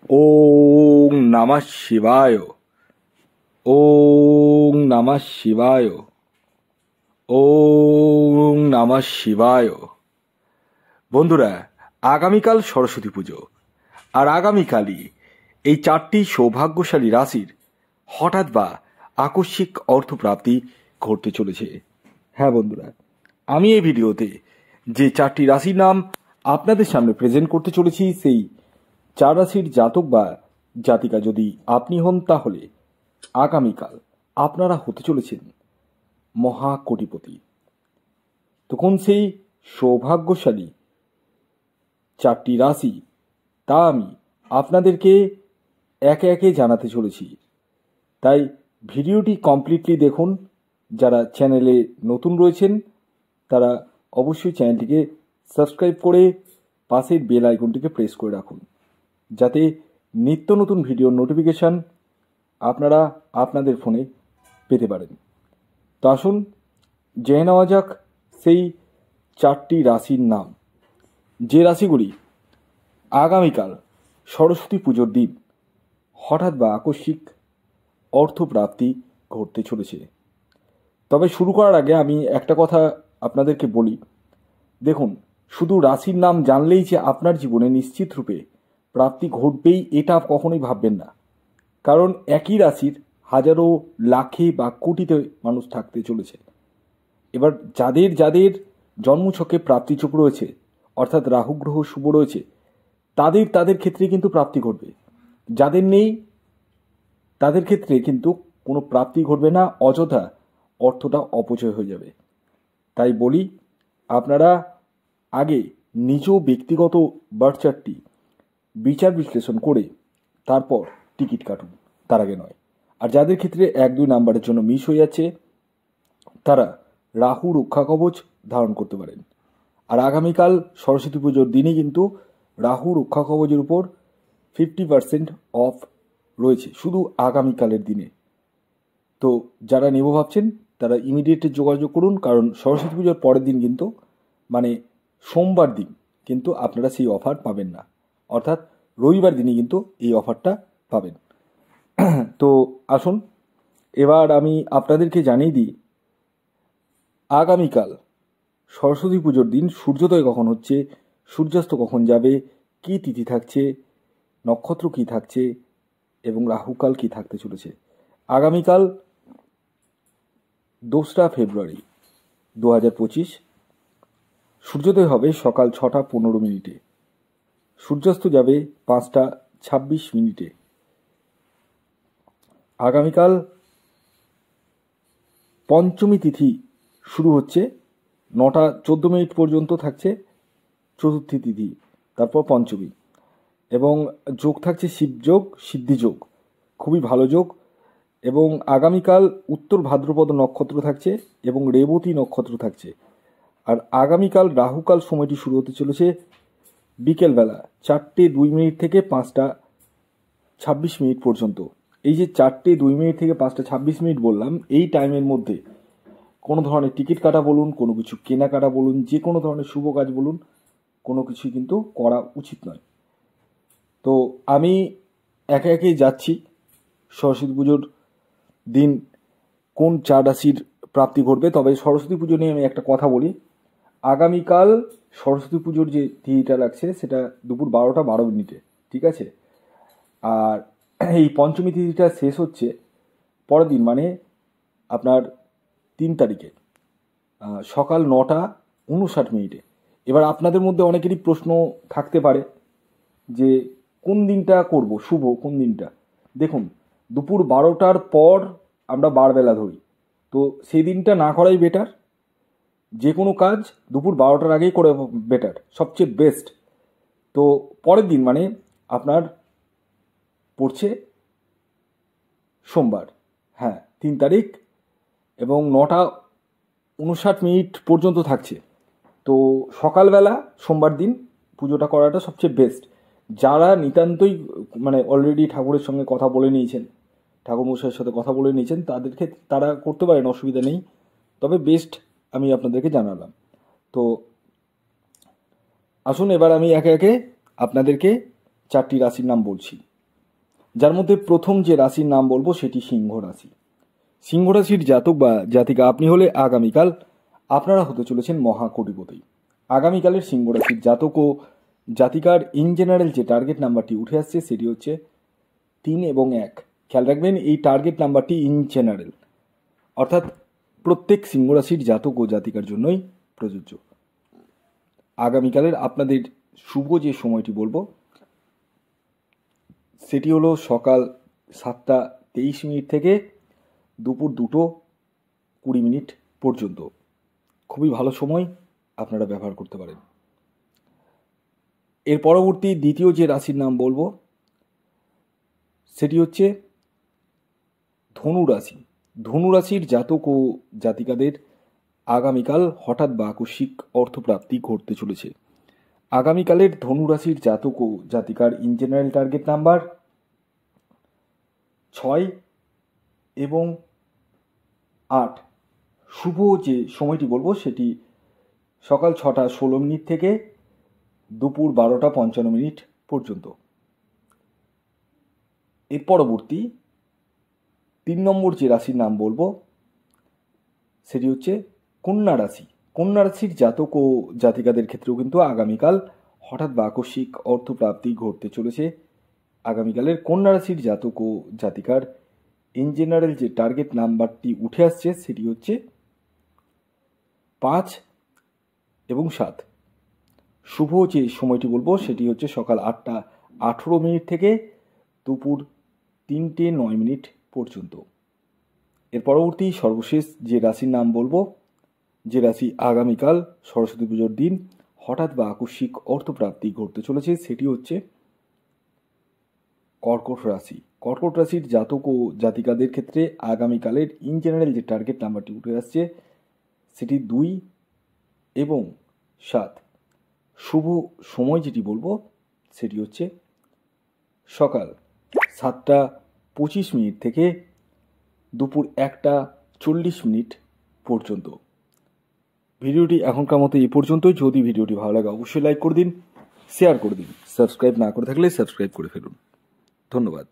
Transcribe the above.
ওং নমঃ শিবায়। ওং নমঃ শিবায়। ওং নমঃ শিবায়। বন্ধুরা, আগামীকাল সরস্বতী পুজো, আর আগামীকালই এই চারটি সৌভাগ্যশালী রাশির হঠাৎ বা আকস্মিক অর্থপ্রাপ্তি ঘটতে চলেছে। হ্যাঁ বন্ধুরা, আমি এই ভিডিওতে যে চারটি রাশির নাম আপনাদের সামনে প্রেজেন্ট করতে চলেছি, সেই চার রাশির জাতক বা জাতিকা যদি আপনি হন, তাহলে আগামীকাল আপনারা হতে চলেছেন মহাকোটিপতি। তখন সেই সৌভাগ্যশালী চারটি রাশি, তা আমি আপনাদেরকে একে একে জানাতে চলেছি। তাই ভিডিওটি কমপ্লিটলি দেখুন। যারা চ্যানেলে নতুন রয়েছেন তারা অবশ্যই চ্যানেলটিকে সাবস্ক্রাইব করে পাশের বেল আইকনটিকে প্রেস করে রাখুন, যাতে নিত্য নতুন ভিডিওর নোটিফিকেশান আপনারা আপনাদের ফোনে পেতে পারেন। তো আসুন জেনে নেওয়া যাক সেই চারটি রাশির নাম, যে রাশিগুলি আগামীকাল সরস্বতী পুজোর দিন হঠাৎ বা আকস্মিক অর্থপ্রাপ্তি ঘটতে চলেছে। তবে শুরু করার আগে আমি একটা কথা আপনাদেরকে বলি। দেখুন, শুধু রাশির নাম জানলেই যে আপনার জীবনে নিশ্চিত রূপে প্রাপ্তি ঘটবেই, এটা কখনোই ভাববেন না। কারণ একই রাশির হাজারো, লাখে বা কোটিতে মানুষ থাকতে চলেছে। এবার যাদের যাদের জন্মছকে প্রাপ্তিযোগ রয়েছে, অর্থাৎ রাহু গ্রহ শুভ রয়েছে, তাদের ক্ষেত্রে কিন্তু প্রাপ্তি ঘটবে। যাদের নেই তাদের ক্ষেত্রে কিন্তু কোনো প্রাপ্তি ঘটবে না, অযথা অর্থটা অপচয় হয়ে যাবে। তাই বলি, আপনারা আগে নিজ ব্যক্তিগত বার্থ চার্টটি বিচার বিশ্লেষণ করে তারপর টিকিট কাটুন, তার আগে নয়। আর যাদের ক্ষেত্রে 1-2 নাম্বারের জন্য মিস হয়ে যাচ্ছে, তারা রাহু রক্ষা কবচ ধারণ করতে পারেন। আর আগামীকাল সরস্বতী পুজোর দিনে কিন্তু রাহু রক্ষা কবচের উপর 50% অফ রয়েছে, শুধু আগামীকালের দিনে। তো যারা নেব ভাবছেন তারা ইমিডিয়েট যোগাযোগ করুন, কারণ সরস্বতী পুজোর পরের দিন কিন্তু মানে সোমবার দিন কিন্তু আপনারা সেই অফার পাবেন না, অর্থাৎ রবিবার দিনই কিন্তু এই অফারটা পাবেন। তো আসুন এবার আমি আপনাদেরকে জানিয়ে দিই, আগামীকাল সরস্বতী পুজোর দিন সূর্যোদয় কখন হচ্ছে, সূর্যাস্ত কখন যাবে, কী তিথি থাকছে, নক্ষত্র কী থাকছে এবং রাহুকাল কী থাকতে চলেছে। আগামীকাল 2রা ফেব্রুয়ারি 2025 সূর্যোদয় হবে সকাল 6টা 15 মিনিটে, সূর্যাস্ত যাবে 5টা 26 মিনিটে। আগামীকাল পঞ্চমী তিথি শুরু হচ্ছে, 9টা 14 মিনিট পর্যন্ত থাকছে চতুর্থী তিথি, তারপর পঞ্চমী। এবং যোগ থাকছে শিবযোগ, সিদ্ধিযোগ, খুবই ভালো যোগ। এবং আগামীকাল উত্তর ভাদ্রপদ নক্ষত্র থাকছে এবং রেবতী নক্ষত্র থাকছে। আর আগামীকাল রাহুকাল সময়টি শুরু হতে চলেছে বিকেলবেলা 4টে 2 মিনিট থেকে 5টা 26 মিনিট পর্যন্ত। এই যে 4টে 2 মিনিট থেকে 5টা 26 মিনিট বললাম, এই টাইমের মধ্যে কোনো ধরনের টিকিট কাটা বলুন, কোনো কিছু কেনাকাটা বলুন, যে কোনো ধরনের শুভ কাজ বলুন, কোনো কিছুই কিন্তু করা উচিত নয়। তো আমি একে একে যাচ্ছি সরস্বতী পুজোর দিন কোন চার রাশির প্রাপ্তি ঘটবে। তবে সরস্বতী পুজো নিয়ে আমি একটা কথা বলি। আগামীকাল সরস্বতী পুজোর যে তিথিটা লাগছে সেটা দুপুর 12টা 12 মিনিটে, ঠিক আছে। আর এই পঞ্চমী তিথিটা শেষ হচ্ছে পরের দিন, মানে আপনার 3 তারিখে সকাল 9টা 59 মিনিটে। এবার আপনাদের মধ্যে অনেকেরই প্রশ্ন থাকতে পারে যে কোন দিনটা করব, শুভ কোন দিনটা। দেখুন, দুপুর 12টার পর আমরা বারবেলা ধরি, তো সেই দিনটা না করাই বেটার। যে কোনো কাজ দুপুর 12টার আগেই করে বেটার, সবচেয়ে বেস্ট। তো পরের দিন মানে আপনার পড়ছে সোমবার, হ্যাঁ 3 তারিখ, এবং 9টা 59 মিনিট পর্যন্ত থাকছে। তো সকালবেলা সোমবার দিন পুজোটা করাটা সবচেয়ে বেস্ট। যারা নিতান্তই মানে অলরেডি ঠাকুরের সঙ্গে কথা বলে নিয়েছেন, ঠাকুরমশাইয়ের সাথে কথা বলে নিয়েছেন, তাদেরকে তারা করতে পারেন, অসুবিধা নেই। তবে বেস্ট আমি আপনাদেরকে জানালাম। তো আসুন এবার আমি একে একে আপনাদেরকে চারটি রাশির নাম বলছি। যার মধ্যে প্রথম যে রাশির নাম বলবো সেটি সিংহ রাশি। সিংহ রাশির জাতক বা জাতিকা আপনি হলে আগামীকাল আপনারা হতে চলেছেন মহাকোটিপতি। আগামীকালের সিংহ রাশির জাতক ও জাতিকার ইন জেনারেল যে টার্গেট নাম্বারটি উঠে আসছে সেটি হচ্ছে 3 এবং 1। খেয়াল রাখবেন এই টার্গেট নাম্বারটি ইন জেনারেল, অর্থাৎ প্রত্যেক সিংহ রাশির জাতক ও জাতিকার জন্যই প্রযোজ্য। আগামীকালের আপনাদের শুভ যে সময়টি বলবো সেটি হলো সকাল 7:23 থেকে দুপুর 2:20 পর্যন্ত। খুবই ভালো সময়, আপনারা ব্যবহার করতে পারেন। এর পরবর্তী দ্বিতীয় যে রাশির নাম বলবো সেটি হচ্ছে ধনু রাশি। ধনু রাশির জাতক ও জাতিকাদের আগামীকাল হঠাৎ বা আকস্মিক অর্থপ্রাপ্তি ঘটতে চলেছে। আগামীকালের ধনু রাশির জাতক ও জাতিকার ইন জেনারেল টার্গেট নাম্বার 6 এবং 8। শুভ যে সময়টি বলবো সেটি সকাল 6:16 থেকে দুপুর 12:55 পর্যন্ত। এর পরবর্তী 3 নম্বর যে রাশির নাম বলবো সেটি হচ্ছে কন্যা রাশি। কন্যা রাশির জাতক ও জাতিকাদের ক্ষেত্রেও কিন্তু আগামীকাল হঠাৎ বা আকস্মিক অর্থপ্রাপ্তি ঘটতে চলেছে। আগামীকালের কন্যা রাশির জাতক ও জাতিকার ইন জেনারেল যে টার্গেট নাম্বারটি উঠে আসছে সেটি হচ্ছে 5 এবং 7। শুভ যে সময়টি বলবো সেটি হচ্ছে সকাল 8:18 থেকে দুপুর 3:09 পর্যন্ত। এর পরবর্তী সর্বশেষ যে রাশির নাম বলবো, যে রাশি আগামীকাল সরস্বতী পুজোর দিন হঠাৎ বা আকস্মিক অর্থপ্রাপ্তি ঘটতে চলেছে সেটি হচ্ছে কর্কট রাশি। কর্কট রাশির জাতক ও জাতিকাদের ক্ষেত্রে আগামীকালের ইন জেনারেল যে টার্গেট নাম্বারটি উঠে আসছে সেটি 2 এবং 7। শুভ সময় যেটি বলবো সেটি হচ্ছে সকাল 7:25 থেকে দুপুর 1:40 পর্যন্ত। ভিডিওটি এখনকার মতো এই পর্যন্তই। যদি ভিডিওটি ভালো লাগে অবশ্যই লাইক করে দিন, শেয়ার করে দিন। সাবস্ক্রাইব না করে থাকলে সাবস্ক্রাইব করে ফেলুন। ধন্যবাদ।